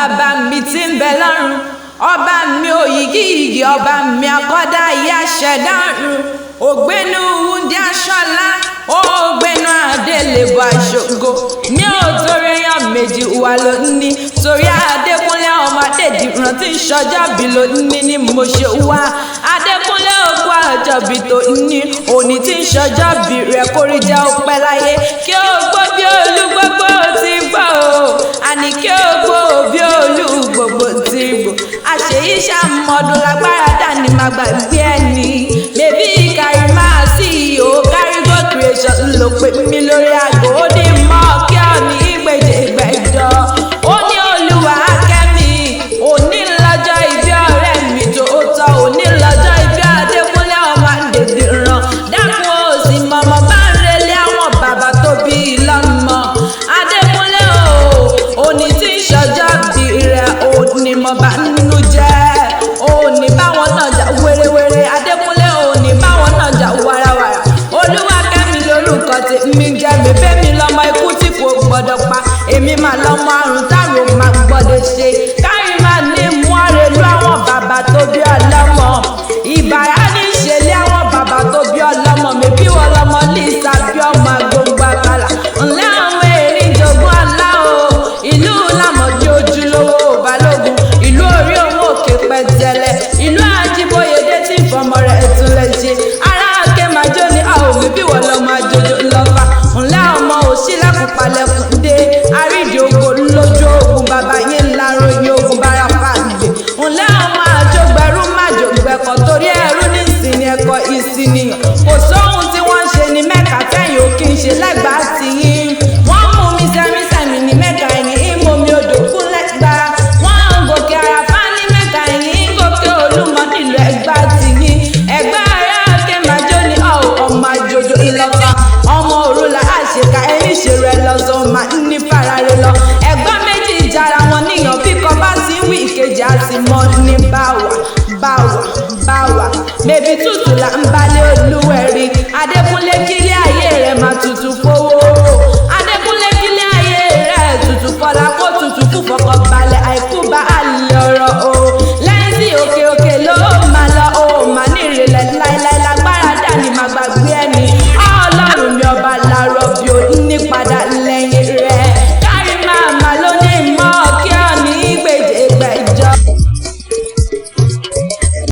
bàbá mi tí ń bẹ lọ́run, ọba mi òyìgíyìgì, ọba mi akọ́dá ìyá ṣẹ̀dá ọ̀run, ògbénu wúndí aṣọ́lá, ògbénu adélébọ̀ aṣògo. Mi ò torí èèyàn méjì wà lónìí, torí Adékúnlé ọmọ Adédìran tí ń ṣọjọ́bí lónìí ni mo ṣe wá. Adékúnlé òkú àjọbí tó ní òní tí ń ṣọjọ́bí rẹ̀ kórí jẹ́ òpẹ́ láyé. Kí ó gbó bí olú gbogbo ti gbọ́ o, àní kí ó gbó bí olú gbogbo ti gbọ́. Àṣeyí ṣàmọ́dún lágbára dání máa gbàgbé ẹni. Bébí kárí máa sí ìhò Kárígò Creation ló pè mí lórí àgọ́. Ó ní mọ́ kí ọ ní ìgbèjì ìgbẹ́jọ. Ó ní Olúwa kẹ́mi, òní lọ́jọ́ ìbí ọ̀rẹ́ mi tòótọ́, òní lọ́jọ́ ìbí Adékúnlé ọmọ Adédìran. Dákun ó sì mọ̀mọ́ bá ń relé àwọn bàbá tó bí i lọ́mọ. Adékúnlé òní tí ń ṣọjọ́bí rẹ̀ òní mọ̀ bá nínú jẹ́. Òní báwọn náà jà wérewére. Adékúnlé òní báwọn náà jà warawara. Olúwa kẹ́mi lórúkọ tèmi jẹ́. Bèbè mi lọ́mọ ikú tí kò gbọ́dọ̀ pa, èmi máa lọ́mọ àrùn táwọn máa gbọ́dọ̀ ṣe. Kárí máa ní mú àrèlú àwọn bàbá tó bí ọlọ́mọ. Ìbàrá ní ìṣẹ̀lẹ̀ àwọn bàbá tó bí ọlọ́mọ. Mèbí wọ́n lọ́mọ Lísà bí ọmọ agbóngbó àkàlà. Ńlẹ́ àwọn erin jogún ọlá o. Ìlú Lámọ̀dí ojúlówó Balógun. Ìlú orí owó òkè pẹ̀tẹ́lẹ̀. Ìlú Ajíbóyèdé tí ìfọmọ rẹ̀ tún lè ṣe. Ará Àkè Májó ni a ò mèbí wọ́n lọ́mọ àjòjò lọ́fà. Ńlẹ́ ọmọ òṣìlẹ̀kùn palẹ̀kùn dé. Àrídì ògo lójú ogun bàbá yín ńlá ròyìn ogun bára fàgbé. Ńlẹ́ ọmọ àjọgbẹ̀rú májògbẹ̀kọ̀ torí ẹrú ní ìsìn ẹ̀kọ́ ìsìnìyàn. Kò sóhun tí wọ́n ń ṣe ní Mẹ́kà tẹ́yìn ò kí ń ṣe lẹ́gbàá ti yín. Wọ́n mú mi sẹ́mísẹ́mí ní Mẹ́kà ẹ̀yìn ìmọ̀ mi odò kún lẹ́gbàá. Wọ́n ń gòkè Àràfá ní Mẹ́kà ẹ̀yìn gòkè Olúmọ nílùú Ẹ̀gbá ti yín. Ẹ̀gbá ará Àkè Májó ni ọmọ àjòjò ìlọ́fà. Ọmọ òrùlà àṣekà ẹni ṣèrò ẹ lọ́sọ̀ máa ń ní farare lọ. Ẹ̀gbọ́n méjì ìjàrà wọn níyàn bí kan bá ti ń wí ìkejì á sì mọ ní báwa báwa báwa. Bèbí tú